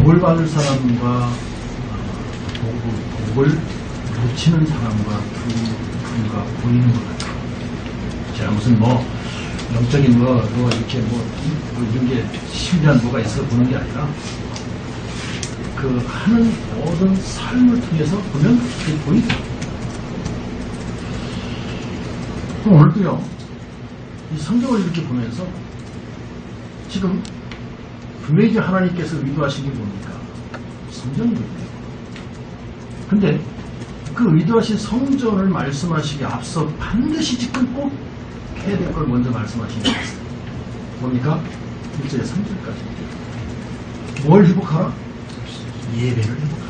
복을 받을 사람과 복을 놓치는 사람과 두 부류가 보이는 것 같아요. 제가 무슨 영적인 이렇게 이런 게 신비한 뭐가 있어 보는 게 아니라 그 하는 모든 삶을 통해서 보면 그게 보이다. 그럼 오늘도요, 이 성경을 이렇게 보면서 지금 분명히 하나님께서 의도하신 게 뭡니까? 성전이거든요. 근데 그 의도하신 성전을 말씀하시기에 앞서 반드시 지금 꼭 해야 될 걸 먼저 말씀하신 게 있어요. 뭡니까? 1절에 3절까지. 뭘 회복하라? 예배를 회복하라.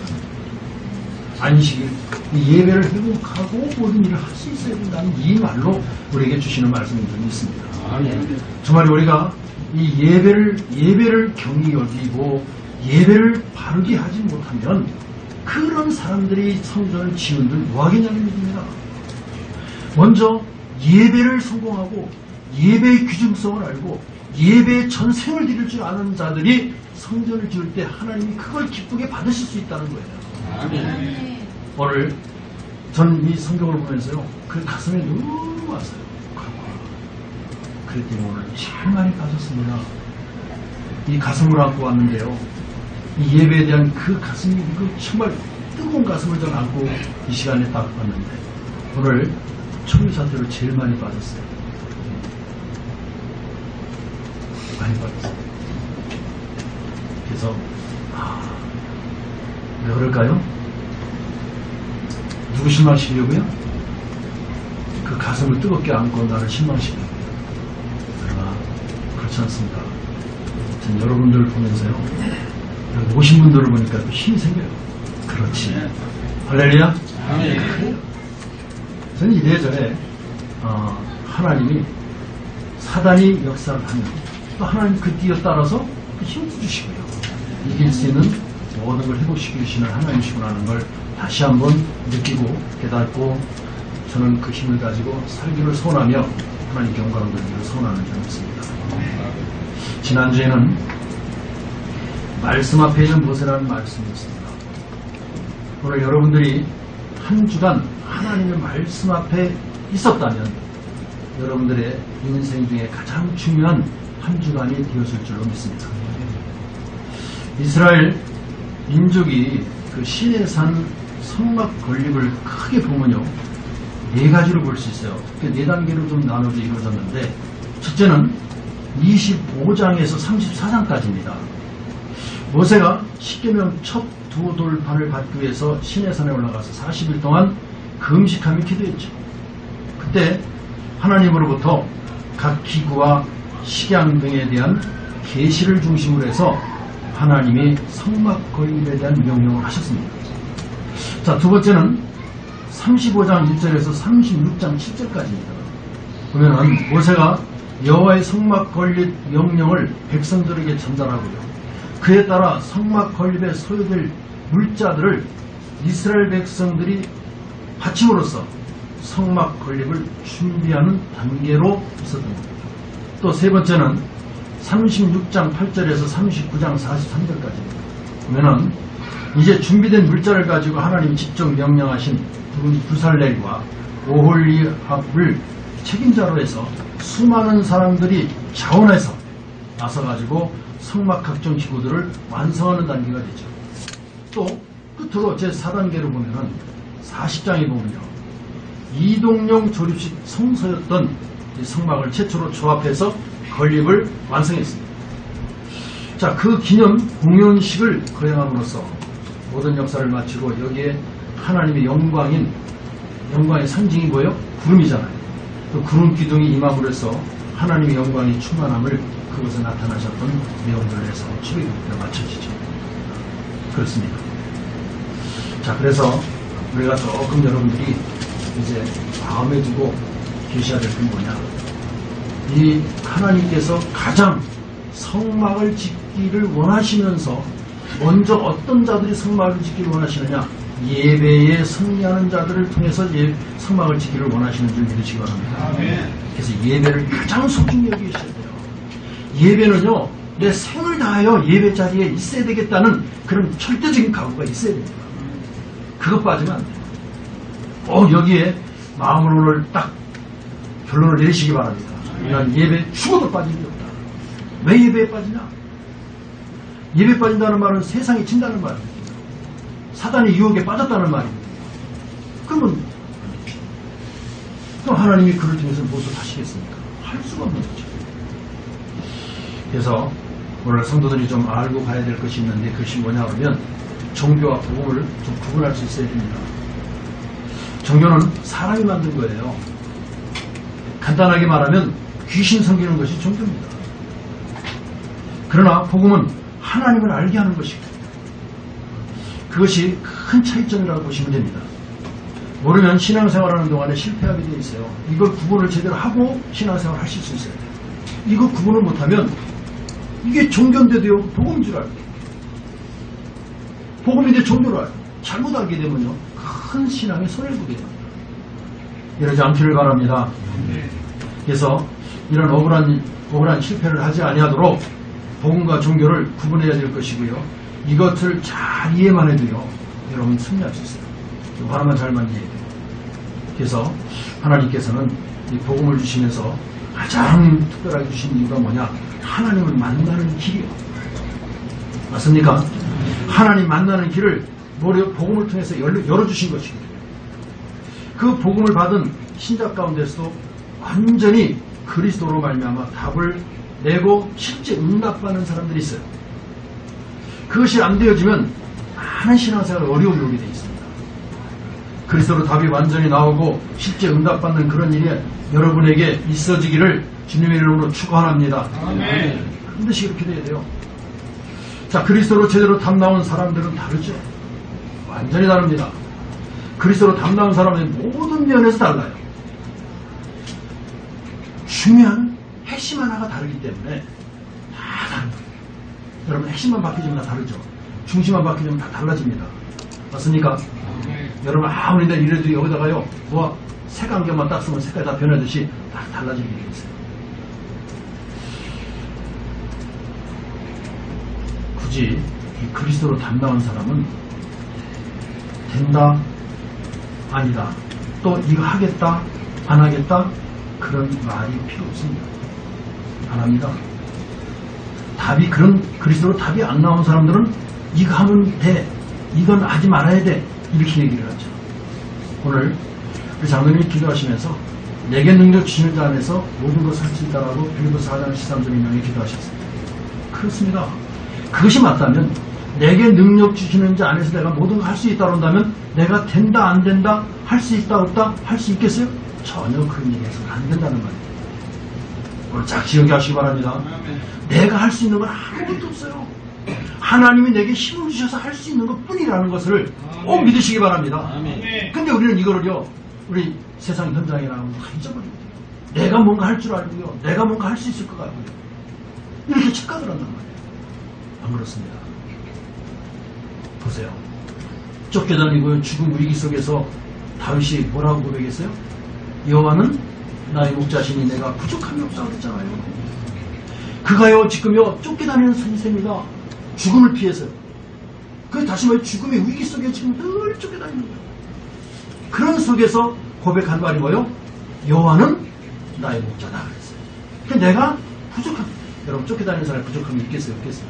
안식일, 예배를 회복하고 모든 일을 할 수 있어야 된다는 이 말로 우리에게 주시는 말씀이 좀 있습니다. 주말에 우리가 이 예배를 경히 여기고 예배를 바르게 하지 못하면 그런 사람들이 성전을 지은들 뭐하겠냐는 얘기입니다. 먼저 예배를 성공하고 예배의 귀중성을 알고 예배의 전생을 드릴 줄 아는 자들이 성전을 지을 때 하나님이 그걸 기쁘게 받으실 수 있다는 거예요. 아멘. 오늘 저는 이 성경을 보면서요, 그 가슴에 너무 왔어요. 그랬더니 오늘 제일 많이 빠졌습니다. 이 가슴을 안고 왔는데요, 이 예배에 대한 그 가슴이 정말 뜨거운 가슴을 좀 안고 이 시간에 딱 왔는데 오늘 초기 사태로 제일 많이 빠졌어요. 많이 빠졌어요. 그래서 왜 그럴까요? 누구 실망시키려고요? 그 가슴을 뜨겁게 안고 나를 실망시키려고요. 그러나 그렇지 않습니다. 전 여러분들을 보면서요, 여기 오신 분들을 보니까 또 힘이 생겨요. 그렇지. 할렐루야. 아멘. 저는 이래저래 하나님이 사단이 역사를 하면 또 하나님 그 띠에 따라서 그 힘을 주시고요. 이길 수 있는 모든 걸 회복시키시는 하나님이시구나 하는 걸 다시 한번 느끼고 깨닫고 저는 그 힘을 가지고 살기를 소원하며 하나님께 영광을 돌리기를 소원하는 점이 있습니다. 지난주에는 말씀 앞에 있는 모세라는 말씀이었습니다. 오늘 여러분들이 한 주간 하나님의 말씀 앞에 있었다면 여러분들의 인생 중에 가장 중요한 한 주간이 되었을 줄로 믿습니다. 이스라엘 민족이 그 시내산 성막 건립을 크게 보면요, 네 가지로 볼 수 있어요. 네 단계로 좀 나눠져 이루어졌는데, 첫째는 25장에서 34장까지입니다. 모세가 십계명 첫 두 돌판을 받기 위해서 시내산에 올라가서 40일 동안 금식하며 기도했죠. 그때 하나님으로부터 각 기구와 식양 등에 대한 계시를 중심으로 해서 하나님이 성막 건립에 대한 명령을 하셨습니다. 자, 두 번째는 35장 1절에서 36장 7절까지입니다. 보면은 모세가 여호와의 성막 건립 명령을 백성들에게 전달하고요, 그에 따라 성막 건립에 소요될 물자들을 이스라엘 백성들이 바침으로써 성막 건립을 준비하는 단계로 있었던 겁니다. 또 세 번째는 36장 8절에서 39장 43절까지입니다. 보면은 이제 준비된 물자를 가지고 하나님 직접 명령하신 부살렐과 오홀리압을 책임자로 해서 수많은 사람들이 자원해서 나서가지고 성막 각종 기구들을 완성하는 단계가 되죠. 또 끝으로 제4단계로 보면은 40장에 보면요, 이동용 조립식 성소였던 이 성막을 최초로 조합해서 건립을 완성했습니다. 자, 그 기념 공연식을 거행함으로써 모든 역사를 마치고 여기에 하나님의 영광의 상징이 뭐예요? 구름이잖아요. 그 구름 기둥이 임함으로 해서 하나님의 영광이 충만함을 그것에 나타나셨던 내용들을 해서 출애굽기가 마쳐지죠. 그렇습니다. 자, 그래서 우리가 조금 여러분들이 이제 마음에 두고 계셔야 될 건 뭐냐, 이 하나님께서 가장 성막을 짓기를 원하시면서 먼저 어떤 자들이 성막을 짓기를 원하시느냐, 예배에 승리하는 자들을 통해서 성막을 짓기를 원하시는 줄 믿으시기 바랍니다. 그래서 예배를 가장 소중히 여기셔야 돼요. 예배는요, 내 생을 다하여 예배 자리에 있어야 되겠다는 그런 절대적인 각오가 있어야 됩니다. 그것 빠지면 안 돼요. 여기에 마음을 오늘 딱 결론을 내리시기 바랍니다. 난 예배에 죽어도 빠질 게 없다. 왜 예배에 빠지냐? 예배에 빠진다는 말은 세상이 친다는 말입니다. 사단의 유혹에 빠졌다는 말입니다. 그럼 하나님이 그를 통해서 무엇을 하시겠습니까? 할 수가 없는 거죠. 그래서 오늘 성도들이 좀 알고 가야 될 것이 있는데 그것이 뭐냐 하면 종교와 복음을 좀 구분할 수 있어야 됩니다. 종교는 사람이 만든 거예요. 간단하게 말하면 귀신 섬기는 것이 종교입니다. 그러나 복음은 하나님을 알게 하는 것이고 그것이 큰 차이점이라고 보시면 됩니다. 모르면 신앙생활하는 동안에 실패하게 되어 있어요. 이걸 구분을 제대로 하고 신앙생활을 하실 수 있어야 돼요. 이거 구분을 못하면 이게 종교인데도요 복음인 줄 알고 복음인데 종교를 알고 잘못 알게 되면요 큰 신앙에 손해를 보게 됩니다. 이러지 않기를 바랍니다. 그래서 이런 억울한 실패를 하지 아니하도록 복음과 종교를 구분해야 될 것이고요. 이것을 잘 이해만 해도요 여러분 승리할 수 있어요. 하나만 잘만 이해해요. 그래서 하나님께서는 이 복음을 주시면서 가장 특별하게 주신 이유가 뭐냐? 하나님을 만나는 길이요. 맞습니까? 하나님 만나는 길을 복음을 통해서 열어주신 것입니다. 그 복음을 받은 신자 가운데서도 완전히 그리스도로 말미암아 답을 내고 실제 응답받는 사람들이 있어요. 그것이 안 되어지면 많은 신앙생활 어려움이 오게 되어 있습니다. 그리스도로 답이 완전히 나오고 실제 응답받는 그런 일이 여러분에게 있어지기를 주님의 이름으로 축원합니다. 반드시 그렇게 돼야 돼요. 자, 그리스도로 제대로 답 나온 사람들은 다르죠. 완전히 다릅니다. 그리스도로 답 나온 사람은 모든 면에서 달라요. 중요한 핵심 하나가 다르기 때문에 다 다른 거예요. 여러분 핵심만 바뀌면 다 다르죠. 중심만 바뀌면 다 달라집니다. 맞습니까? 여러분 아무리 내가 이래도 여기다가요 색안경만 딱 쓰면 색깔이 다 변하듯이 다 달라지게 되어 있어요. 굳이 이 그리스도로 담당한 사람은 된다 아니다 또 이거 하겠다 안 하겠다 그런 말이 필요 없습니다. 안 합니다. 답이 그런 그리스도로 답이 안 나온 사람들은 이거 하면 돼 이건 하지 말아야 돼 이렇게 얘기를 하죠. 오늘 우리 장로님이 기도하시면서 내게 능력 주시는 자 안에서 모든 것을 할 수 있다라고 빌립보서 4장 13절에 기도하셨습니다. 그렇습니다. 그것이 맞다면 내게 능력 주시는 자 안에서 내가 모든 걸 할 수 있다고 한다면 내가 된다 안 된다 할 수 있다 없다 할 수 있겠어요? 전혀 그런 얘기해서는 안 된다는 말이에요. 오늘 잘 기억하시기 바랍니다. 내가 할 수 있는 건 아무것도 없어요. 하나님이 내게 힘을 주셔서 할 수 있는 것 뿐이라는 것을 꼭 믿으시기 바랍니다. 근데 우리는 이거를요 우리 세상 현장이라는 다 잊어버립니다. 내가 뭔가 할 줄 알고요 내가 뭔가 할 수 있을 것 같고요 이렇게 착각을 한단 말이에요. 안 그렇습니다. 보세요. 쫓겨다니고요 죽음 위기 속에서 다윗이 뭐라고 고백했어요? 여호와는 나의 목자시니 내가 부족함이 없다고 그랬잖아요. 그가요 지금요 쫓겨다니는 선생입니다. 죽음을 피해서요. 그 다시 말해 죽음의 위기 속에 지금 늘 쫓겨다니는 거예요. 그런 속에서 고백한 말이 뭐예요? 여호와는 나의 목자다 그랬어요. 그러니까 내가 부족함. 여러분 쫓겨다니는 사람이 부족함이 있겠어요? 없겠어요?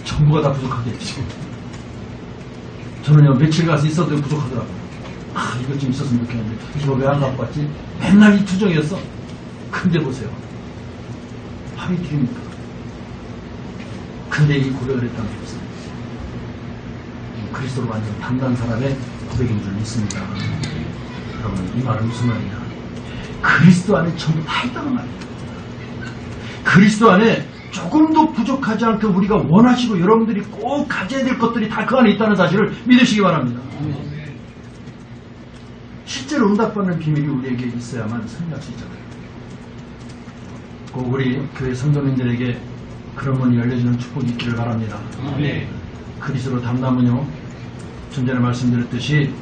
전부가 다 부족하겠죠. 저는요 며칠 가서 있어도 부족하더라고요. 이것 좀 있었으면 좋겠는데 이거 왜 안 갖고 왔지? 맨날 이 투정이었어. 근데 보세요. 합이 드립니까? 근데 이 고백을 했다는 것은 그리스도로 완전 담당한 사람의 고백인 줄 믿습니다. 여러분 이 말은 무슨 말이냐? 그리스도 안에 전부 다 있다는 말이에요. 그리스도 안에 조금도 부족하지 않게 우리가 원하시고 여러분들이 꼭 가져야 될 것들이 다 그 안에 있다는 사실을 믿으시기 바랍니다. 실제로 응답받는 비밀이 우리에게 있어야만 승리할 수 있잖아요. 꼭 우리 교회 성도님들에게 그런 문이 열려주는 축복이 있기를 바랍니다. 그리스도로 담담은요 좀 전에 말씀드렸듯이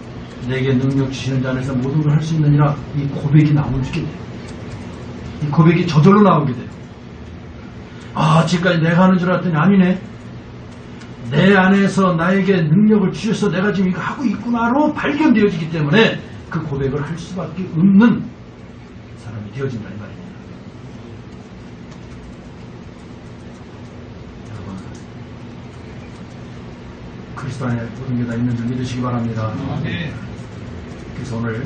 내게 능력 주시는 자 안에서 모든 걸 할 수 있느니라 이 고백이 나오게 돼요. 이 고백이 저절로 나오게 돼요. 지금까지 내가 하는 줄 알았더니 아니네. 내 안에서 나에게 능력을 주셔서 내가 지금 이거 하고 있구나로 발견되어지기 때문에 그 고백을 할 수밖에 없는 사람이 되어진다는 말입니다. 여러분, 그리스도 안에 모든 게 다 있는 줄 믿으시기 바랍니다. 그래서 오늘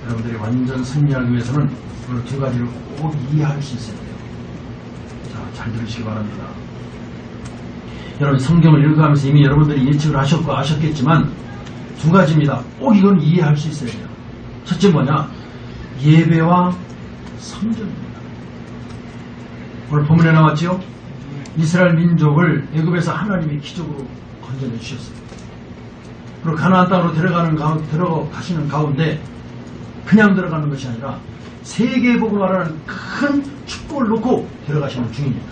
여러분들이 완전 승리하기 위해서는 오늘 두 가지를 꼭 이해할 수 있어야 돼요. 자, 잘 들으시기 바랍니다. 여러분, 성경을 읽어가면서 이미 여러분들이 예측을 하셨고 아셨겠지만 두 가지입니다. 꼭 이건 이해할 수 있어야 돼요. 첫째 뭐냐? 예배와 성전입니다. 오늘 본문에 나왔죠? 이스라엘 민족을 애굽에서 하나님이 기적으로 건져내 주셨어요. 그리고 가나안 땅으로 들어가시는 가운데 그냥 들어가는 것이 아니라 세계복음화라는 큰 축복을 놓고 들어가시는 중입니다.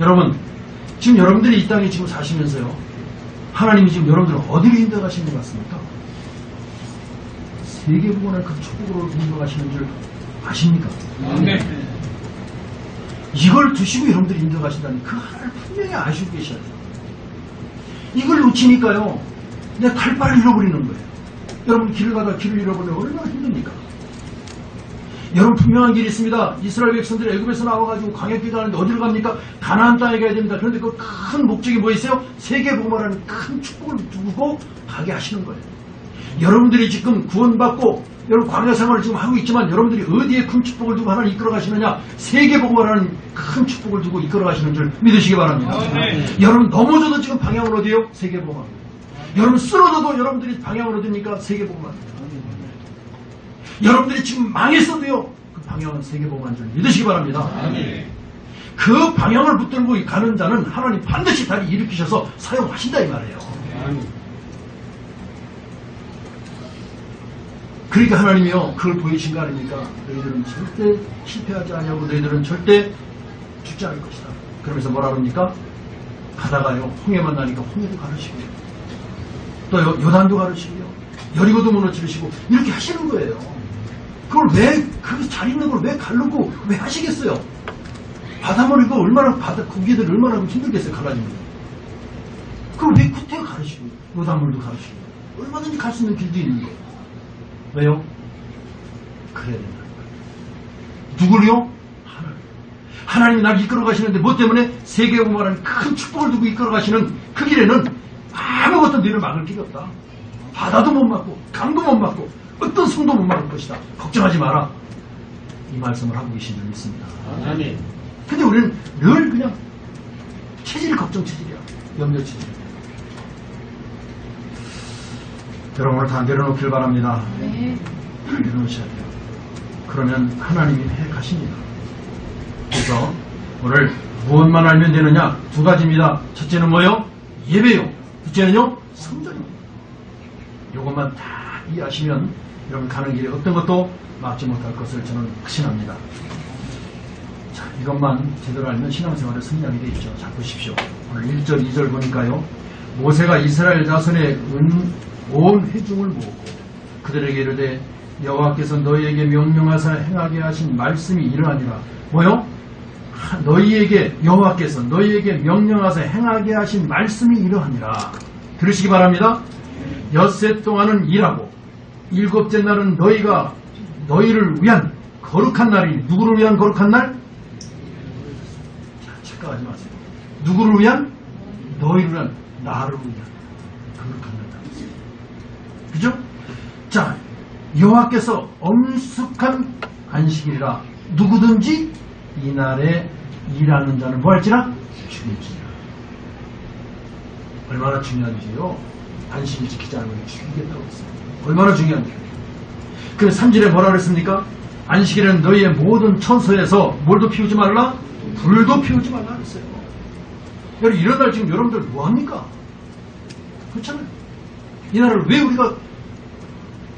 여러분, 지금 여러분들이 이 땅에 지금 사시면서요, 하나님이 지금 여러분들을 어디로 인도하시는 것 같습니까? 세계복음화라는 그 축복으로 인도하시는 줄 아십니까? 이걸 두시고 여러분들이 인도하신다는 그 하나를 분명히 아시고 계셔야 돼요. 이걸 놓치니까요, 내 갈바를 잃어버리는 거예요. 여러분 길을 가다 길을 잃어버리면 얼마나 힘듭니까? 여러분 분명한 길이 있습니다. 이스라엘 백성들이 애굽에서 나와가지고 광야길을 가는데 어디로 갑니까? 가나안 땅에 가야 됩니다. 그런데 그 큰 목적이 뭐 있어요? 세계복음화라는 큰 축복을 두고 가게 하시는 거예요. 여러분들이 지금 구원받고 여러분 광야 생활을 지금 하고 있지만 여러분들이 어디에 큰 축복을 두고 하나님 이끌어 가시느냐? 세계복음화라는 큰 축복을 두고 이끌어 가시는 줄 믿으시기 바랍니다. 여러분 넘어져도 지금 방향은 어디예요? 세계복음화. 여러분 쓰러져도 여러분들이 방향을 얻으니까 세계복음화입니다. 여러분들이 지금 망했어도요, 그 방향은 세계복음화인 줄 믿으시기 바랍니다. 그 방향을 붙들고 가는 자는 하나님 반드시 다시 일으키셔서 사용하신다 이 말이에요. 그러니까 하나님이요, 그걸 보이신 거 아닙니까? 너희들은 절대 실패하지 않냐고, 너희들은 절대 죽지 않을 것이다. 그러면서 뭐라 그럽니까? 가다가요, 홍해 만나니까 홍해도 가르치고요, 또 요단도 가르치고요, 여리고도 무너뜨리시고 이렇게 하시는 거예요. 그걸 왜, 그 잘 있는 걸 왜 가르고 왜 하시겠어요? 바닷물이고 얼마나 고기들 얼마나 힘들겠어요, 갈라지면. 그걸 왜 구태 가르치고 요단물도 가르치고 얼마든지 갈 수 있는 길도 있는 거예요. 왜요? 그래야 된다는 거예요. 누구를요? 하나님이 나를 이끌어 가시는데 뭐 때문에? 세계복음화라는 큰 축복을 두고 이끌어 가시는 그 길에는 아무것도 너희를 막을 길이 없다. 바다도 못 막고 강도 못 막고 어떤 성도 못 막을 것이다. 걱정하지 마라. 이 말씀을 하고 계신 줄 믿습니다. 아멘. 근데 우리는 늘 그냥 체질이 걱정 체질이야. 염려 체질이야. 여러분 오늘 다 내려놓길 바랍니다. 네. 다 내려놓으셔야 돼요. 그러면 하나님이 해 가십니다. 그래서 오늘 무엇만 알면 되느냐? 두 가지입니다. 첫째는 뭐요? 예배요. 둘째는요? 성전입니다. 이것만 다 이해하시면 여러분 가는 길에 어떤 것도 막지 못할 것을 저는 확신합니다. 자, 이것만 제대로 알면 신앙생활에 승리하게 되어 있죠. 자, 보십시오. 오늘 1절, 2절 보니까요. 모세가 이스라엘 자손의 온 회중을 모으고 그들에게 이르되 여호와께서 너희에게 명령하사 행하게 하신 말씀이 이러하니라. 뭐요? 너희에게 여호와께서 너희에게 명령하사 행하게 하신 말씀이 이러하니라. 들으시기 바랍니다. 엿새 동안은 일하고 일곱째 날은 너희를 위한 거룩한 날이니. 누구를 위한 거룩한 날? 자, 착각하지 마세요. 누구를 위한? 너희를 위한, 나를 위한 거룩한 날. 그죠? 자, 여호와께서 엄숙한 안식일이라 누구든지 이날에 일하는 자는 뭐 할지라? 죽일지라. 얼마나 중요한지요. 안식일 지키지 않으면 죽이겠다고 했어요. 얼마나 중요한지요. 그래서 3절에 뭐라 그랬습니까? 안식일에는 너희의 모든 처소에서 뭘도 피우지 말라? 불도 피우지 말라 그랬어요. 여러분 이런 날 지금 여러분들 뭐합니까? 그렇잖아요. 이 날을 왜 우리가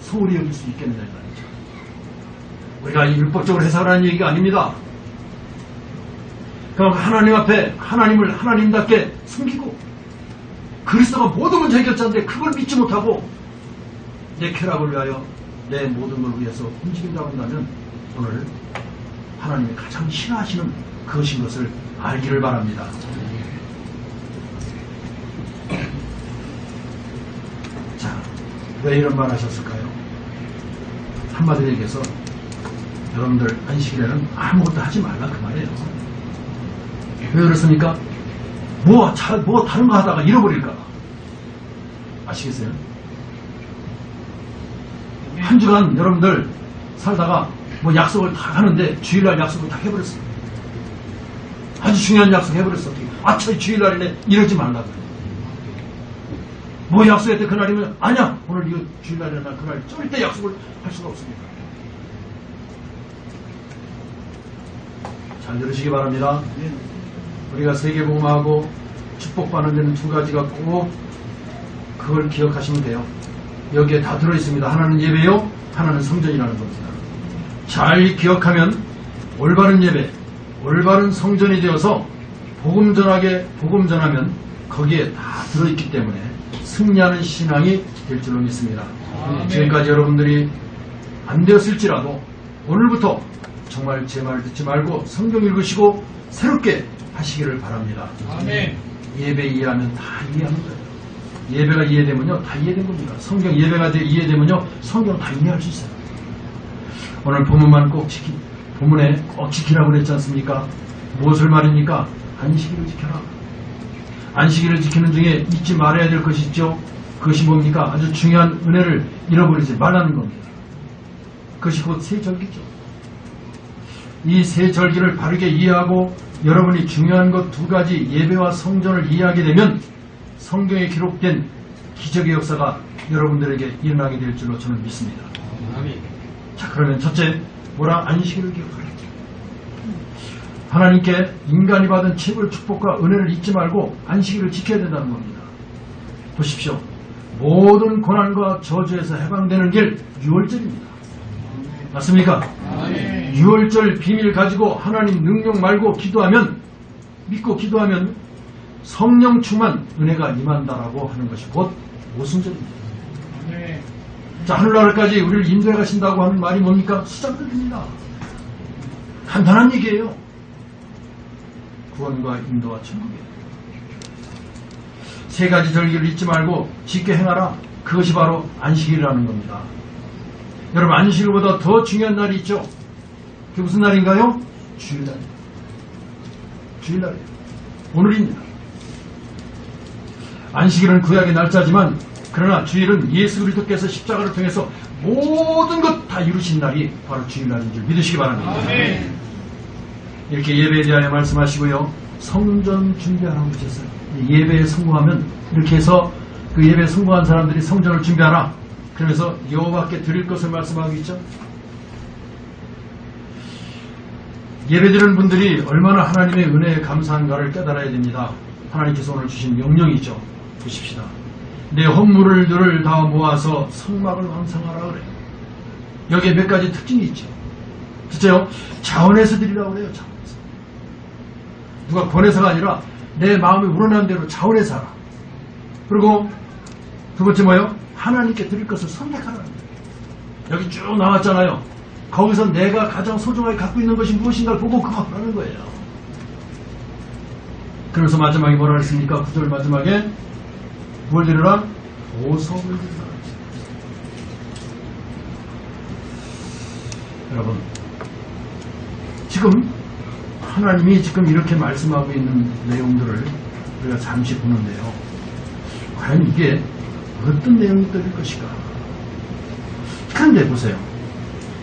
소홀히 여길 수 있겠느냐 말이죠. 우리가 율법적으로 해석하라는 얘기가 아닙니다. 그럼 하나님 앞에 하나님을 하나님답게 섬기고 그리스도가 모든 문제 해결자인데 그걸 믿지 못하고 내 쾌락을 위하여 내 모든 걸 위해서 움직인다고 한다면 오늘 하나님이 가장 싫어하시는 그것인 것을 알기를 바랍니다. 자, 왜 이런 말 하셨을까요? 한마디로 얘기해서 여러분들 안식일에는 아무것도 하지 말라 그 말이에요. 왜 그렇습니까? 뭐 다른 거 하다가 잃어버릴까 봐. 아시겠어요? 한 주간 여러분들 살다가 뭐 약속을 다 하는데 주일날 약속을 다 해버렸어. 아주 중요한 약속 해버렸어. 아차 주일날이네 이러지 말라고. 뭐 약속했대 그날이면 아니야 오늘 이거 주일날이나 날 그날 절대 약속을 할 수가 없습니다. 잘 들으시기 바랍니다. 우리가 세계복음하고 축복받는 데는 두 가지가 꼭 그걸 기억하시면 돼요. 여기에 다 들어있습니다. 하나는 예배요, 하나는 성전이라는 겁니다. 잘 기억하면 올바른 예배, 올바른 성전이 되어서 복음 전하면 거기에 다 들어있기 때문에 승리하는 신앙이 될 줄로 믿습니다. 지금까지 여러분들이 안 되었을지라도 오늘부터 정말 제 말 듣지 말고 성경 읽으시고 새롭게 하시기를 바랍니다. 아멘. 예배 이해하면 다 이해하는 거예요. 예배가 이해되면요 다 이해된 겁니다. 성경 예배가 이해되면요 성경 다 이해할 수 있어요. 오늘 본문만 본문에 꼭 지키라고 그랬지 않습니까? 무엇을 말입니까? 안식일을 지켜라. 안식일을 지키는 중에 잊지 말아야 될 것이 있죠. 그것이 뭡니까? 아주 중요한 은혜를 잃어버리지 말라는 겁니다. 그것이 곧 세절기죠. 이 세절기를 바르게 이해하고 여러분이 중요한 것 두 가지 예배와 성전을 이해하게 되면 성경에 기록된 기적의 역사가 여러분들에게 일어나게 될 줄로 저는 믿습니다. 자, 그러면 첫째, 뭐라? 안식일을 기억하라. 하나님께 인간이 받은 최고의 축복과 은혜를 잊지 말고 안식일을 지켜야 된다는 겁니다. 보십시오. 모든 고난과 저주에서 해방되는 길 유월절입니다. 맞습니까? 유월절 비밀 가지고 하나님 능력 말고 믿고 기도하면 성령 충만 은혜가 임한다라고 하는 것이 곧 오순절입니다. 자, 하늘나라까지 우리를 인도해 가신다고 하는 말이 뭡니까? 수장들입니다. 간단한 얘기예요. 구원과 인도와 천국이에요. 세 가지 절기를 잊지 말고 지켜 행하라. 그것이 바로 안식일이라는 겁니다. 여러분, 안식일보다 더 중요한 날이 있죠. 그게 무슨 날인가요? 주일날입니다. 주일날이에요. 오늘입니다. 안식일은 구약의 날짜지만 그러나 주일은 예수 그리스도께서 십자가를 통해서 모든 것 다 이루신 날이 바로 주일날인 줄 믿으시기 바랍니다. 아멘. 이렇게 예배에 대하여 말씀하시고요. 성전 준비하라고 하셨어요. 예배에 성공하면 이렇게 해서 그 예배에 성공한 사람들이 성전을 준비하라. 그러면서 여호와께 드릴 것을 말씀하고 있죠. 예배드리는 분들이 얼마나 하나님의 은혜에 감사한가를 깨달아야 됩니다. 하나님께서 오늘 주신 명령이죠. 보십시다. 내 헌물들을 다 모아서 성막을 왕성하라 그래요. 여기에 몇 가지 특징이 있죠. 진짜요? 자원해서 드리라고 그래요. 자원해서. 누가 권해서가 아니라 내 마음이 우러나는 대로 자원해서 하라. 그리고 두 번째 뭐예요? 하나님께 드릴 것을 선택하라는 거예요. 여기 쭉 나왔잖아요. 거기서 내가 가장 소중하게 갖고 있는 것이 무엇인가를 보고 그거 하라는 거예요. 그래서 마지막에 뭐라 했습니까? 9절 마지막에 뭘 드리라? 보석을 드리라. 여러분, 지금 하나님이 지금 이렇게 말씀하고 있는 내용들을 우리가 잠시 보는데요. 과연 이게 어떤 내용들일 것일까? 그런데 보세요.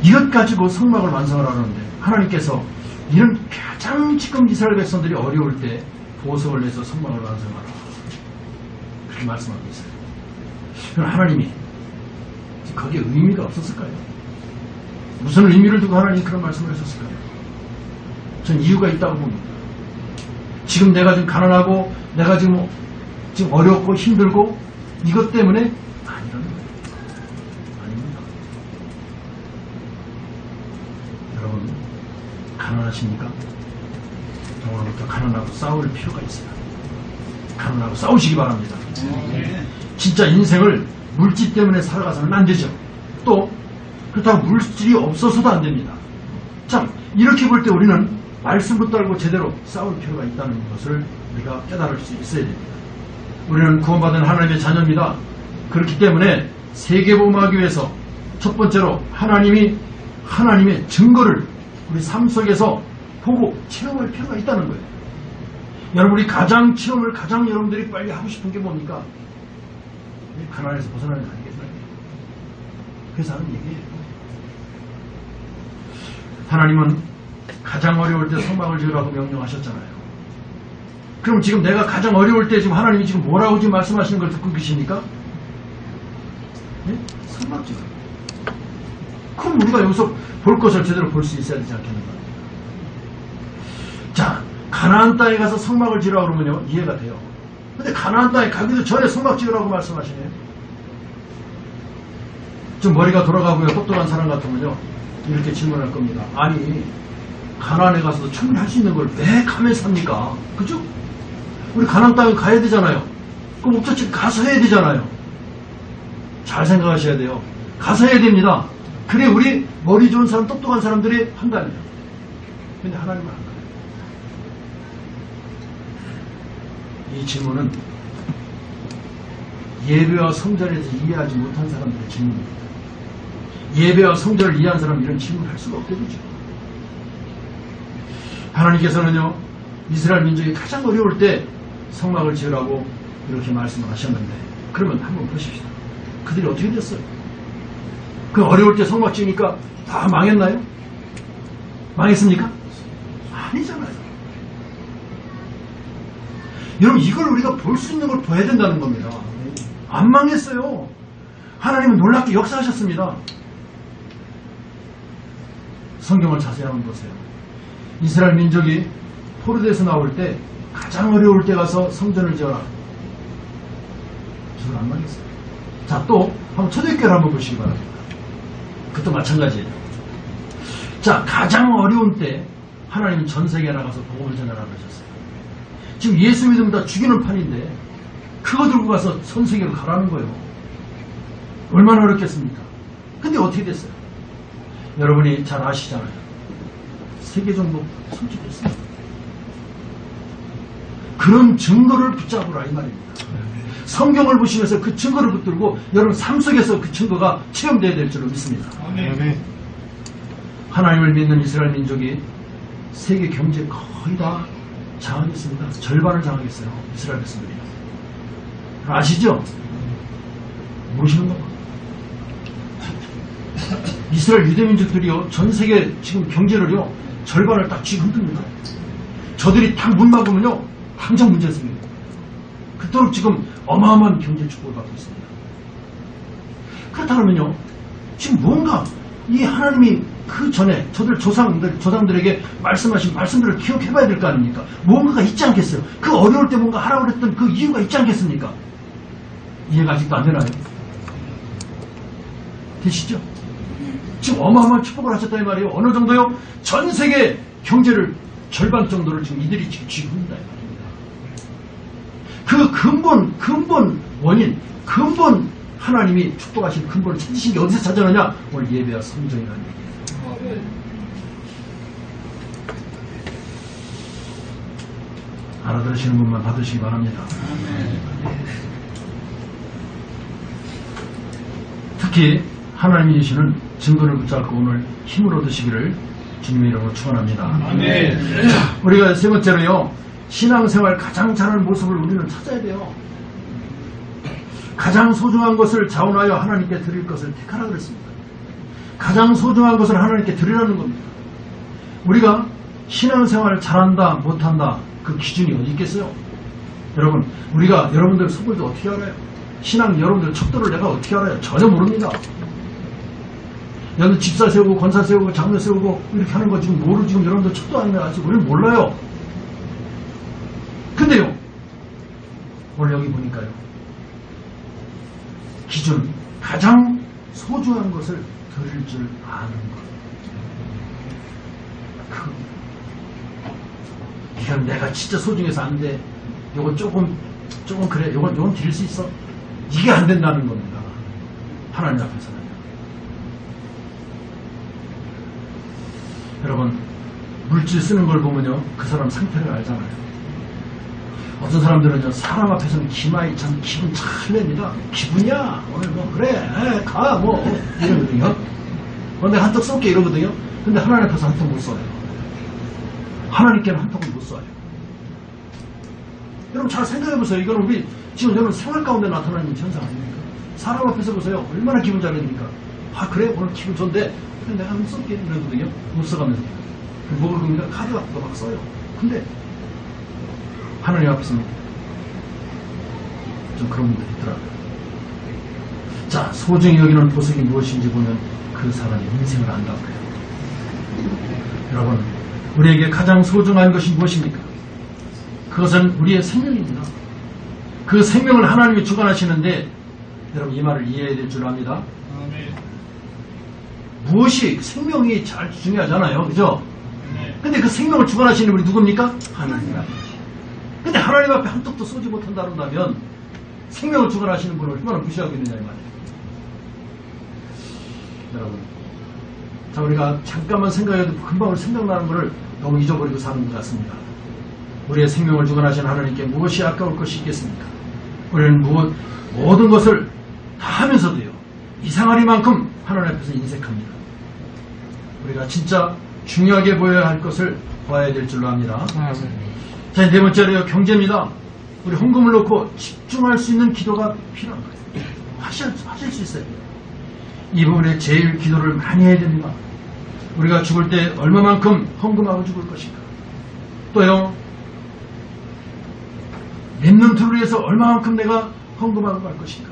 이것 가지고 성막을 완성하라는데 하나님께서 이런 가장 지금 이스라엘 백성들이 어려울 때 보석을 내서 성막을 완성하라. 그렇게 말씀하고 있어요. 그럼 하나님이 거기에 의미가 없었을까요? 무슨 의미를 두고 하나님이 그런 말씀을 하셨을까요? 전 이유가 있다고 봅니다. 지금 내가 지금 가난하고 내가 지금 어렵고 힘들고 이것 때문에 아니라는 거예요. 아닙니다. 여러분, 가난하십니까? 오늘부터 가난하고 싸울 필요가 있어요. 가난하고 싸우시기 바랍니다. 진짜 인생을 물질 때문에 살아가서는 안 되죠. 또 그렇다고 물질이 없어서도 안 됩니다. 참, 이렇게 볼 때 우리는 말씀 붙들고 제대로 싸울 필요가 있다는 것을 우리가 깨달을 수 있어야 됩니다. 우리는 구원받은 하나님의 자녀입니다. 그렇기 때문에 세계복음하기 위해서 첫 번째로 하나님의 증거를 우리 삶 속에서 보고 체험할 필요가 있다는 거예요. 여러분, 우리 가장 여러분들이 빨리 하고 싶은 게 뭡니까? 가난에서 벗어나는 거 아니겠어요? 그래서 하는 얘기예요. 하나님은 가장 어려울 때 성막을 지으라고 명령하셨잖아요. 그럼 지금 내가 가장 어려울 때 지금 하나님이 지금 뭐라고 지금 말씀하시는 걸 듣고 계십니까? 네? 성막 지으라. 그럼 우리가 여기서 볼 것을 제대로 볼 수 있어야 되지 않겠는가? 자, 가나안 땅에 가서 성막을 지으라고 그러면요, 이해가 돼요. 근데 가나안 땅에 가기도 전에 성막 지으라고 말씀하시네요. 좀 머리가 돌아가고요, 똑똑한 사람 같으면요, 이렇게 질문할 겁니다. 아니, 가나안에 가서도 충분히 할 수 있는 걸 왜 가면 삽니까? 그죠? 우리 가나안 땅에 가야 되잖아요. 그럼 목적지 가서 해야 되잖아요. 잘 생각하셔야 돼요. 가서 해야 됩니다. 그래 우리 머리 좋은 사람, 똑똑한 사람들이 한다면. 근데 하나님은 안 가요. 이 질문은 예배와 성전에서 이해하지 못한 사람들의 질문입니다. 예배와 성전을 이해한 사람은 이런 질문을 할 수가 없게 되죠. 하나님께서는요, 이스라엘 민족이 가장 어려울 때 성막을 지으라고 이렇게 말씀을 하셨는데, 그러면 한번 보십시다. 그들이 어떻게 됐어요? 그 어려울 때 성막 지으니까 다 망했나요? 망했습니까? 아니잖아요. 여러분, 이걸 우리가 볼 수 있는 걸 봐야 된다는 겁니다. 안 망했어요. 하나님은 놀랍게 역사하셨습니다. 성경을 자세히 한번 보세요. 이스라엘 민족이 포로되어서 나올 때 가장 어려울 때 가서 성전을 지어라. 저는 안 망했어요. 자, 또 한번 초대교회를 한번 보시기 바랍니다. 그것도 마찬가지예요. 자, 가장 어려운 때 하나님은 전 세계에 나가서 복음을 전하라고 하셨어요. 지금 예수 믿으면 다 죽이는 판인데 그거 들고 가서 전 세계로 가라는 거예요. 얼마나 어렵겠습니까? 근데 어떻게 됐어요? 여러분이 잘 아시잖아요. 3개 정도 성취됐습니다. 그런 증거를 붙잡으라 이 말입니다. 성경을 보시면서 그 증거를 붙들고 여러분 삶 속에서 그 증거가 체험되어야 될 줄로 믿습니다. 아멘. 하나님을 믿는 이스라엘 민족이 세계 경제 거의 다 장악했습니다. 절반을 장악했어요. 이스라엘 백성들이. 아시죠? 모르시는 거. 이스라엘 유대민족들이요, 전 세계 지금 경제를요, 절반을 딱 쥐고 흔듭니다. 저들이 딱 문 막으면요, 당장 문제 생깁니다. 그토록 지금 어마어마한 경제 축복을 받고 있습니다. 그렇다면요, 지금 뭔가 이 하나님이 그 전에 저들 조상들에게 말씀하신 말씀들을 기억해봐야 될 거 아닙니까? 뭔가가 있지 않겠어요? 그 어려울 때 뭔가 하라고 했던 그 이유가 있지 않겠습니까? 이해가 아직도 안 되나요? 되시죠? 지금 어마어마한 축복을 하셨다 이 말이에요. 어느 정도요? 전 세계 경제를 절반 정도를 지금 이들이 지금 쥐고 있다 이 말입니다. 그 근본 원인, 근본 하나님이 축복하신 근본을 찾으신 게 어디서 찾아느냐? 오늘 예배와 성전이라는 얘기예요. 알아들으시는 분만 받으시기 바랍니다. 특히 하나님이 주시는 증거를 붙잡고 오늘 힘을 얻으시기를 주님의 이름으로 축원합니다. 아멘. 우리가 세 번째로요, 신앙생활 가장 잘하는 모습을 우리는 찾아야 돼요. 가장 소중한 것을 자원하여 하나님께 드릴 것을 택하라 그랬습니다. 가장 소중한 것을 하나님께 드리라는 겁니다. 우리가 신앙생활을 잘한다 못한다 그 기준이 어디 있겠어요? 여러분, 우리가 여러분들 속을도 어떻게 알아요? 신앙 여러분들 척도를 내가 어떻게 알아요? 전혀 모릅니다. 여러분 집사 세우고 권사 세우고 장로 세우고 이렇게 하는 거 지금 뭐를 지금 여러분들 척도 안 해요. 아직 우리는 몰라요. 근데요, 오늘 여기 보니까요, 기준 가장 소중한 것을 드릴 줄 아는 것. 이건 내가 진짜 소중해서 안 돼. 요건 조금 그래. 요건 드릴 수 있어. 이게 안 된다는 겁니다. 하나님 앞에서는. 여러분, 물질 쓰는 걸 보면요, 그 사람 상태를 알잖아요. 어떤 사람들은요, 사람 앞에서는 기마이 참 기분 잘 냅니다. 기분이야, 오늘 뭐 그래, 가 뭐 이러거든요. 근데 한턱 쏠게 이러거든요. 근데 하나님 앞에서 한턱 못 쏴요. 하나님께는 한턱을 못 쏴요. 여러분 잘 생각해보세요. 이거는 우리 지금 여러분 생활 가운데 나타나는 현상 아닙니까? 사람 앞에서 보세요. 얼마나 기분 잘해줍니까? 아 그래? 오늘 기분 좋은데 그래 내가 한번 쏠게 이러거든요. 못 써가면서 먹을 겁니다. 카드 같은 거 막 써요. 근데 하나님 앞에서는 좀 그런 분들이 있더라고요. 자, 소중히 여기는 보석이 무엇인지 보면 그 사람의 인생을 안다고 해요. 여러분, 우리에게 가장 소중한 것이 무엇입니까? 그것은 우리의 생명입니다. 그 생명을 하나님이 주관하시는데 여러분 이 말을 이해해야 될 줄 압니다. 무엇이 생명이 잘 중요하잖아요. 그죠? 근데 그 생명을 주관하시는 우리 누굽니까? 하나님 앞에. 근데 하나님 앞에 한 턱도 쏘지 못한다면 생명을 주관하시는 분을 얼마나 무시하고 있느냐 이 말이에요. 여러분, 자 우리가 잠깐만 생각해도 금방 생각나는 것을 너무 잊어버리고 사는 것 같습니다. 우리의 생명을 주관하시는 하나님께 무엇이 아까울 것이 있겠습니까? 우리는 모든 것을 다 하면서도요, 이상하리만큼 하나님 앞에서 인색합니다. 우리가 진짜 중요하게 보여야 할 것을 봐야 될 줄로 압니다. 자, 네 번째로요, 경제입니다. 우리 헌금을 놓고 집중할 수 있는 기도가 필요한 거예요. 하실 수 있어야 돼요. 이 부분에 제일 기도를 많이 해야 됩니다. 우리가 죽을 때 얼마만큼 헌금하고 죽을 것인가. 또요, 렘넌트를 위해서 얼마만큼 내가 헌금하고 갈 것인가.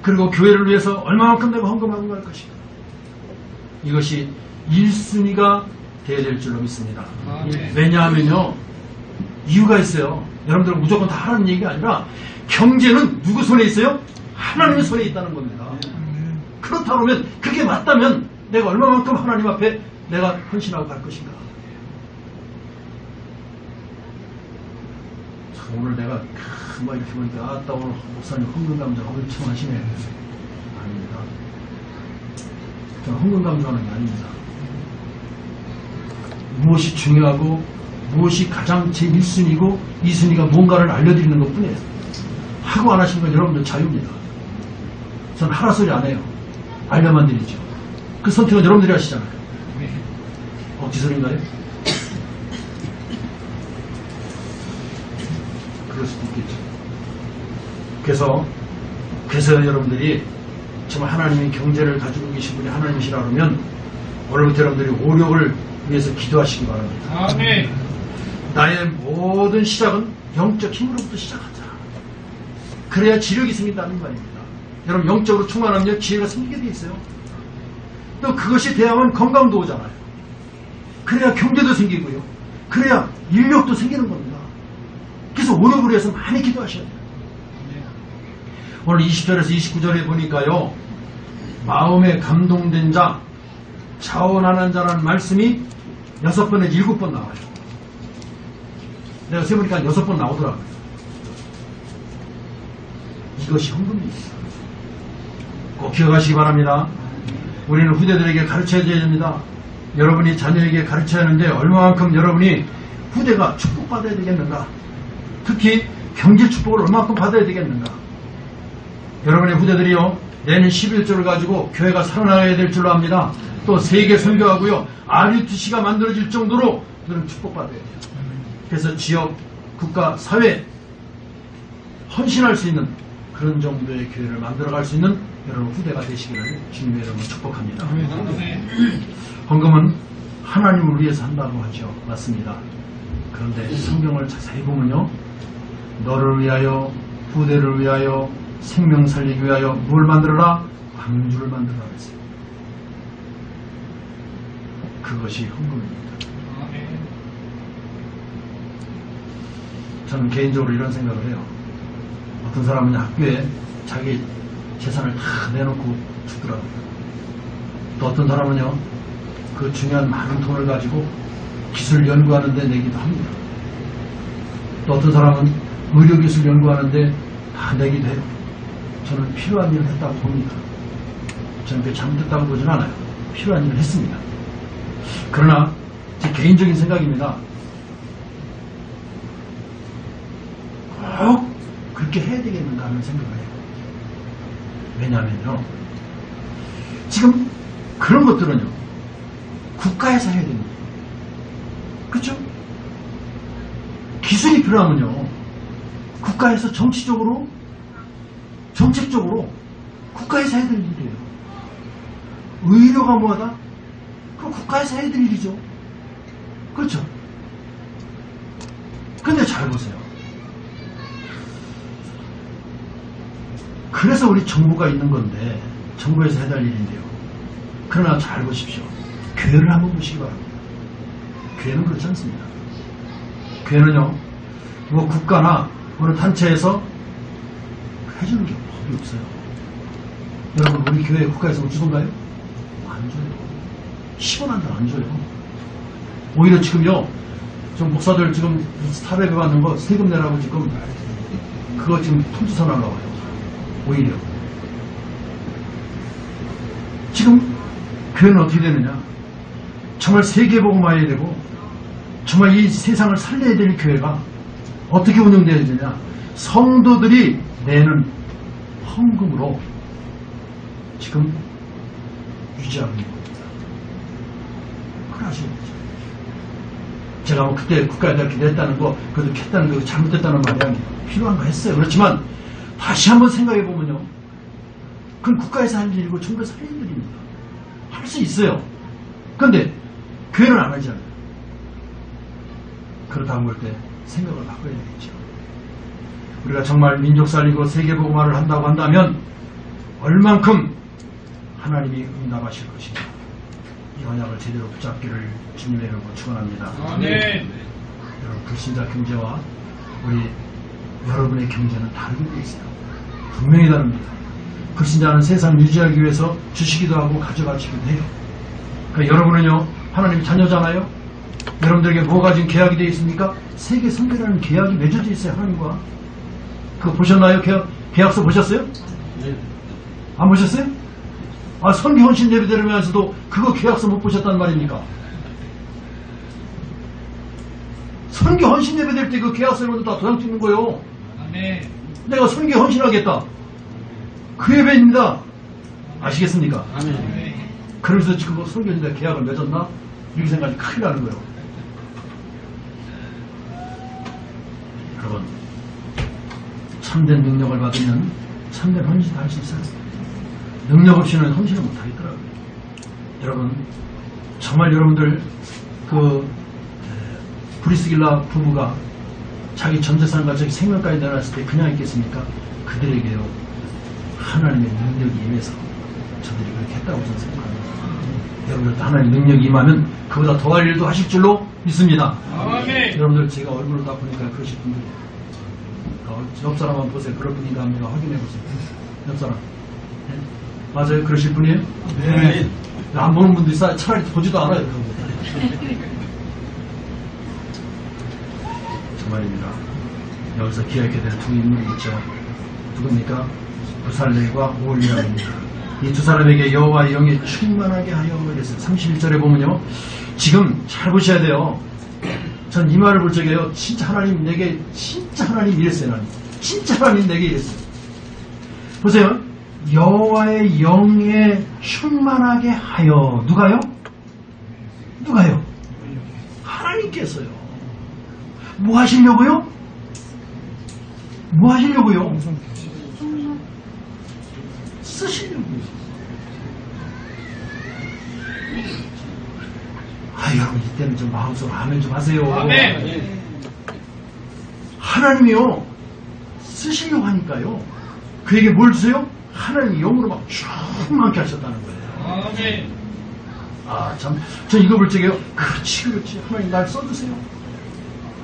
그리고 교회를 위해서 얼마만큼 내가 헌금하고 갈 것인가. 이것이 1순위가 되어야 될 줄로 믿습니다. 왜냐하면요, 이유가 있어요. 여러분들은 무조건 다 하라는 얘기가 아니라 경제는 누구 손에 있어요? 하나님의 손에 있다는 겁니다. 그렇다 그러면 그게 맞다면 내가 얼마만큼 하나님 앞에 내가 헌신하고 갈 것인가. 참, 오늘 내가 막 이렇게 보니까 아따 오늘 목사님 헌금 감사 엄청 하시네. 아닙니다. 저는 헌금 감사하는 게 아닙니다. 무엇이 중요하고 무엇이 가장 제1순위고 2순위가 뭔가를 알려드리는 것 뿐이에요. 하고 안 하시는 건 여러분들 자유입니다. 저는 하라 소리 안 해요. 알려만 드리죠. 그 선택은 여러분들이 하시잖아요. 억지소리인가요? 그럴 수도 있겠죠. 그래서 여러분들이 정말 하나님의 경제를 가지고 계신 분이 하나님이시라 그러면 오늘부터 여러분들이 오력을 위해서 기도하시기 바랍니다. 아멘. 나의 모든 시작은 영적 힘으로부터 시작하자. 그래야 지력이 생긴다는 말입니다. 여러분 영적으로 충만하면 지혜가 생기게 돼 있어요. 또 그것이 돼야만 건강도 오잖아요. 그래야 경제도 생기고요. 그래야 인력도 생기는 겁니다. 그래서 오력을 위해서 많이 기도하셔야 돼요. 오늘 20절에서 29절에 보니까요, 마음에 감동된 자, 자원하는 자라는 말씀이 6번에서 7번 나와요. 내가 세보니까 6번 나오더라고요. 이것이 헌금입니다. 꼭 기억하시기 바랍니다. 우리는 후대들에게 가르쳐야 됩니다. 여러분이 자녀에게 가르쳐야 하는데 얼마만큼 여러분이 후대가 축복받아야 되겠는가. 특히 경제 축복을 얼마만큼 받아야 되겠는가. 여러분의 후대들이요, 내년 11조를 가지고 교회가 살아나가야 될 줄로 압니다. 또 세계 선교하고요, RUTC가 만들어질 정도로 그런 축복받아야 돼요. 그래서 지역, 국가, 사회 헌신할 수 있는 그런 정도의 교회를 만들어갈 수 있는 여러분 후대가 되시기를 주님의 이름으로 축복합니다. 헌금은 하나님을 위해서 한다고 하죠. 맞습니다. 그런데 성경을 자세히 보면요, 너를 위하여, 후대를 위하여, 생명 살리기 위하여 뭘 만들어라? 방주를 만들어라 했어요. 그것이 헌금입니다. 저는 개인적으로 이런 생각을 해요. 어떤 사람은 학교에 자기 재산을 다 내놓고 죽더라고요. 또 어떤 사람은요, 그 중요한 많은 돈을 가지고 기술 연구하는데 내기도 합니다. 또 어떤 사람은 의료기술 연구하는데 다 내기도 해요. 저는 필요한 일을 했다고 봅니다. 저는 그게 잘못됐다고 보진 않아요. 필요한 일을 했습니다. 그러나 제 개인적인 생각입니다. 꼭 그렇게 해야 되겠는가 하는 생각을 해요. 왜냐하면요, 지금 그런 것들은요, 국가에서 해야 됩니다. 그렇죠? 기술이 필요하면요, 국가에서 정치적으로, 정책적으로 국가에서 해야 될 일이에요. 의료가 뭐하다? 그럼 국가에서 해야 될 일이죠. 그렇죠? 근데 잘 보세요. 그래서 우리 정부가 있는 건데, 정부에서 해야 될 일인데요. 그러나 잘 보십시오. 교회를 한번 보시기 바랍니다. 교회는 그렇지 않습니다. 교회는요, 뭐 국가나 어느 단체에서 해주는 게 법이 없어요. 여러분, 우리 교회 국가에서 주던가요? 안 줘요. 10원 한 장 안 줘요. 오히려 지금요, 좀 목사들 지금 스타백을 받는 거 세금 내라고 지금 그거 지금 통지서 날라와요. 오히려. 지금 교회는 어떻게 되느냐? 정말 세계복음화해야 되고 정말 이 세상을 살려야 될 교회가 어떻게 운영되어야 되냐? 성도들이 내는 헌금으로 지금 유지하고 있는 겁니다. 그걸 아셔야 되죠. 제가 뭐 그때 국가에다 이렇게 냈다는 거, 그래도 했다는 거 잘못됐다는 말이 아니에요. 필요한 거 했어요. 그렇지만 다시 한번 생각해 보면요, 그건 국가에서 할 일이고 정부에서 할 일입니다. 할 수 있어요. 그런데 교회는 안 하잖아요. 그렇다고 볼 때 생각을 바꿔야 되겠죠. 우리가 정말 민족 살리고 세계복음화를 한다고 한다면 얼만큼 하나님이 응답하실 것인가. 이 언약을 제대로 붙잡기를 주님의 이름으로 축원합니다. 아멘. 여러분, 불신자 경제와 우리 여러분의 경제는 다르게 되어 있어요. 분명히 다릅니다. 불신자는 세상 유지하기 위해서 주시기도 하고 가져가시기도 해요. 그러니까 여러분은요, 하나님 자녀잖아요. 여러분들에게 뭐가 지금 계약이 되어 있습니까? 세계 선교라는 계약이 맺어져 있어요. 하나님과. 그거 보셨나요? 계약서 보셨어요? 네. 안 보셨어요? 아, 선교 헌신 예배 드리면서도 그거 계약서 못 보셨단 말입니까? 선교 헌신 예배 드릴 때 그 계약서를 다 도장 찍는 거예요. 아멘. 내가 선교 헌신하겠다. 그 예배입니다. 아시겠습니까? 아멘. 그러면서 지금 선교인데 계약을 맺었나? 이렇게 생각이 큰일 나는 거예요. 여러분, 참된 능력을 받으면 참된 헌신을 할 수 있어요. 능력 없이는 헌신을 못하겠더라고요. 여러분, 정말 여러분들 브리스길라 부부가 자기 전 재산과 자기 생명까지 내놨을 때 그냥 있겠습니까? 그들에게요, 하나님의 능력이 임해서 저들이 그렇게 했다고 저는 생각합니다. 여러분들도 하나님의 능력이 임하면 그보다 더할 일도 하실 줄로 믿습니다. 아멘. 여러분들 제가 얼굴을 다 보니까 그러실 분들, 옆 사람 한번 보세요. 그럴 분인가 합니다. 확인해 보세요. 옆 사람. 네? 맞아요? 그러실 분이에요? 네. 안 보는 분도 있어요. 차라리 보지도 않아요. 그런 거. 정말입니다. 여기서 기억해야 될 두 인물이 있죠. 누굽니까? 부살렐과 오홀리압입니다. 이 두 사람에게 여호와의 영이 충만하게 하여 그랬어요. 31절에 보면요, 지금 잘 보셔야 돼요. 전 이 말을 볼 적에요, 진짜 하나님 내게, 진짜 하나님 이랬어요. 나는 진짜 하나님 내게 이랬어요. 보세요. 여호와의 영에 충만하게 하여. 누가요? 누가요? 하나님께서요. 뭐 하시려고요? 뭐 하시려고요? 쓰시려고요. 아, 여러분, 이때는 좀 마음속으로 아멘 좀 하세요. 아멘. 하나님이요, 쓰시려고 하니까요, 그에게 뭘 주세요? 하나님이 영으로 막 충만케 하셨다는 거예요. 아멘. 아, 참, 저 이거 볼 적에요, 그렇지, 그렇지. 하나님 날 써주세요.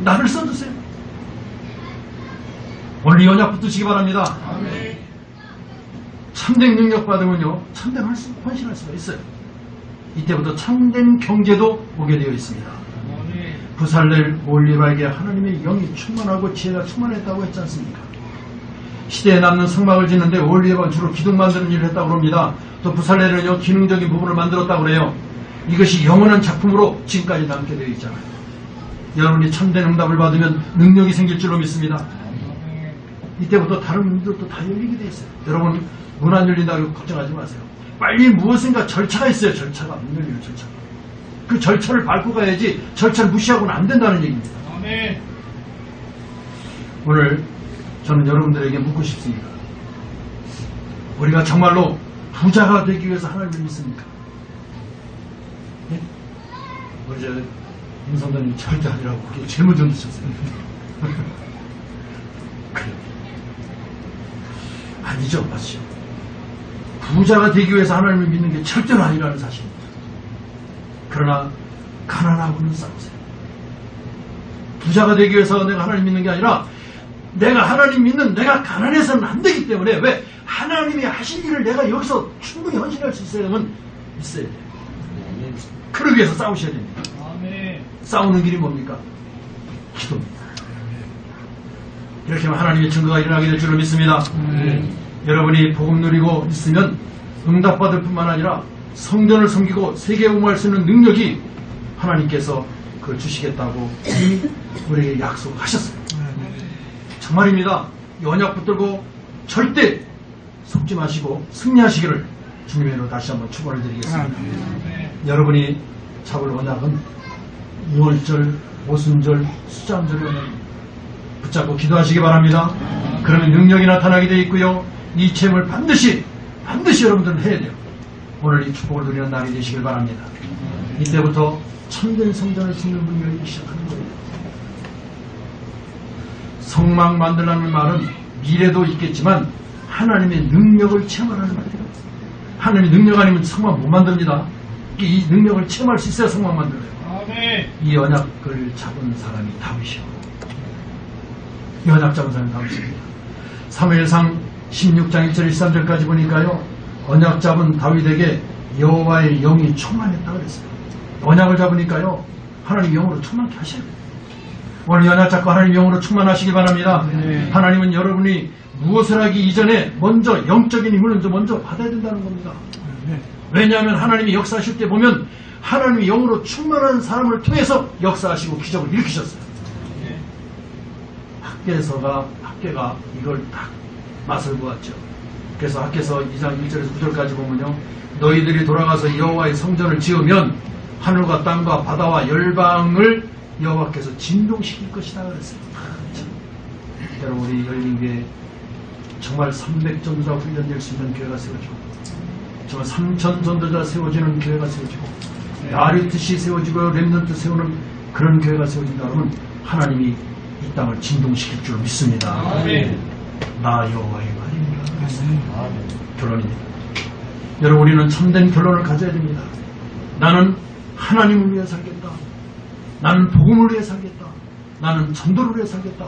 나를 써주세요. 원리 언약 붙으시기 바랍니다. 아멘. 참된 능력 받으면요, 참된 헌신할 수가 있어요. 이때부터 참된 경제도 오게 되어 있습니다. 아멘. 부살렐 올리바에게 하나님의 영이 충만하고 지혜가 충만했다고 했지 않습니까? 시대에 남는 성막을 짓는데 올리바는 주로 기둥 만드는 일을 했다고 합니다. 또 부살렐은요, 기능적인 부분을 만들었다고 그래요. 이것이 영원한 작품으로 지금까지 남게 되어 있잖아요. 여러분이 참된 응답을 받으면 능력이 생길 줄로 믿습니다. 이때부터 다른 문들도 다 열리게 되어 있어요. 여러분 문 안 열린다고 걱정하지 마세요. 빨리 무엇인가 절차가 있어요. 절차가 문 열리는 절차가. 그 절차를 밟고 가야지 절차를 무시하고는 안 된다는 얘기입니다. 아멘. 오늘 저는 여러분들에게 묻고 싶습니다. 우리가 정말로 부자가 되기 위해서 하나님을 믿습니까? 네? 우리 저 임성도님 절대 아니라고 그게 질문 좀 드셨어요. 그래요. 아니죠, 맞죠? 부자가 되기 위해서 하나님을 믿는 게 절대로 아니라는 사실입니다. 그러나 가난하고는 싸우세요. 부자가 되기 위해서 내가 하나님 믿는 게 아니라 내가 하나님 믿는 내가 가난해서는 안 되기 때문에 왜 하나님이 하신 일을 내가 여기서 충분히 헌신할 수 있어야만 있어야 돼요. 그러기 위해서 싸우셔야 됩니다. 아멘. 싸우는 길이 뭡니까? 기도입니다. 이렇게 하면 하나님의 증거가 일어나게 될 줄로 믿습니다. 여러분이 복음 누리고 있으면 응답받을 뿐만 아니라 성전을 섬기고 세계에 umu할 수 있는 능력이 하나님께서 그걸 주시겠다고 이미 우리에게 약속하셨어요. 정말입니다. 이 언약 붙들고 절대 속지 마시고 승리하시기를 주님의 이름으로 다시 한번 축원을 드리겠습니다. 여러분이 잡을 언약은 6월절, 오순절, 수장절 언약 붙잡고 기도하시기 바랍니다. 그러면 능력이 나타나게 되어 있고요. 이 체험을 반드시 여러분들은 해야 돼요. 오늘 이 축복을 누리는 날이 되시길 바랍니다. 이때부터 참된 성전을 짓는 문이 열리기 시작하는 거예요. 성막 만들라는 말은 미래도 있겠지만 하나님의 능력을 체험하라는 말이에요. 하나님의 능력 아니면 성막 못 만듭니다. 이 능력을 체험할 수 있어야 성막 만들어요. 아멘. 이 언약을 잡은 사람이 다윗이요. 이 언약 잡은 사람이 다윗입니다. 사무엘상 16장 1절 13절까지 보니까요. 언약 잡은 다윗에게 여호와의 영이 충만했다 그랬어요. 언약을 잡으니까요. 하나님 영으로 충만케 하셔야 돼요. 오늘 연합 잡고 하나님 영으로 충만하시기 바랍니다. 하나님은 여러분이 무엇을 하기 이전에 먼저 영적인 힘을 먼저 받아야 된다는 겁니다. 왜냐하면 하나님이 역사하실 때 보면 하나님이 영으로 충만한 사람을 통해서 역사하시고 기적을 일으키셨어요. 학계가 이걸 딱 맛을 보았죠. 그래서 학계서 2장 1절에서 9절까지 보면요. 너희들이 돌아가서 여호와의 성전을 지으면 하늘과 땅과 바다와 열방을 여호와께서 진동시킬 것이다 그랬어요. 여러분 우리 열린교회 정말 300전도자 훈련될 수 있는 교회가 세워지고 정말 3,000 전도자 세워지는 교회가 세워지고 아리트시 세워지고 렘넌트 세우는 그런 교회가 세워진다 그러면 하나님이 이 땅을 진동시킬 줄 믿습니다. 아멘. 나 여호와의 말입니다. 결론입니다. 여러분 우리는 참된 결론을 가져야 됩니다. 나는 하나님을 위해 살겠다. 나는 복음을 위해 살겠다. 나는 전도를 위해 살겠다.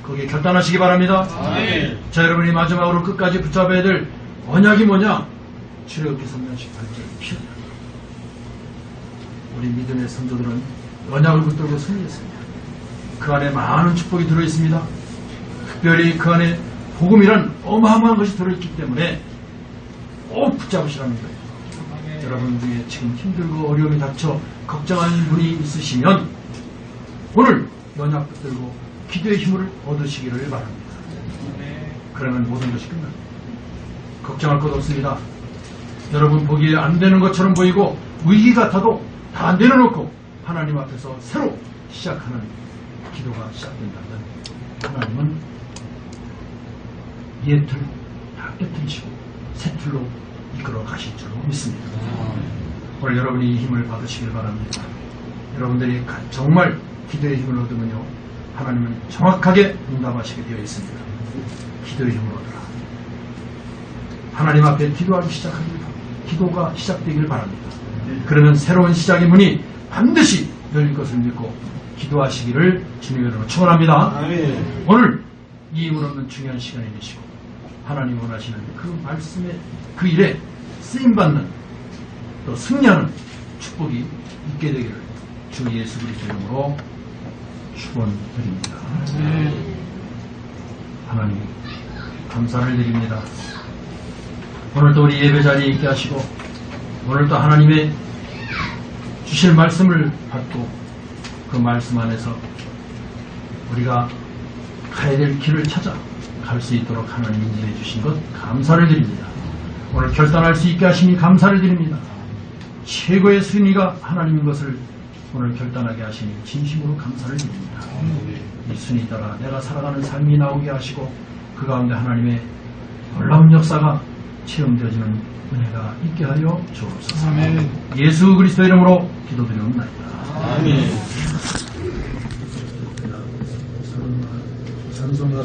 거기에 결단하시기 바랍니다. 아멘. 자, 여러분이 마지막으로 끝까지 붙잡아야 될 언약이 뭐냐? 출애굽기 3장 18절 피언약. 우리 믿음의 성도들은 언약을 붙들고 승리했습니다. 그 안에 많은 축복이 들어있습니다. 특별히 그 안에 복음이란 어마어마한 것이 들어있기 때문에 꼭 붙잡으시라는 거예요. 여러분 중에 지금 힘들고 어려움이 닥쳐 걱정하는 분이 있으시면 오늘 언약 붙들고 기도의 힘을 얻으시기를 바랍니다. 그러면 모든 것이 끝납니다. 걱정할 것 없습니다. 여러분 보기에 안 되는 것처럼 보이고 위기 같아도 다 내려놓고 하나님 앞에서 새로 시작하는 기도가 시작된다면 하나님은 옛틀 다 깨뜨리시고 새 틀로 이끌어 가실 줄로 믿습니다. 오늘 여러분이 이 힘을 받으시길 바랍니다. 여러분들이 정말 기도의 힘을 얻으면요 하나님은 정확하게 응답하시게 되어 있습니다. 기도의 힘을 얻으라. 하나님 앞에 기도하기 시작하길 바랍니다. 기도가 시작되길 바랍니다. 그러면 새로운 시작의 문이 반드시 열릴 것을 믿고 기도하시기를 주님의 이름으로 축원합니다. 오늘 이 힘을 얻는 중요한 시간이 되시고 하나님 원하시는 그 말씀의 그 일에 쓰임받는 또 승리하는 축복이 있게 되기를 주 예수 그리스도 이름으로 축원드립니다. 하나님 감사를 드립니다. 오늘도 우리 예배 자리에 있게 하시고 오늘도 하나님의 주실 말씀을 받고 그 말씀 안에서 우리가 가야 될 길을 찾아 갈 수 있도록 하나님 인도해 주신 것 감사를 드립니다. 오늘 결단할 수 있게 하시니 감사를 드립니다. 최고의 순위가 하나님인 것을 오늘 결단하게 하시니 진심으로 감사를 드립니다. 이 순위 따라 내가 살아가는 삶이 나오게 하시고 그 가운데 하나님의 놀라운 역사가 체험되어지는 은혜가 있게 하여 주옵소서. 예수 그리스도 이름으로 기도드리옵나이다. 아멘. 찬송가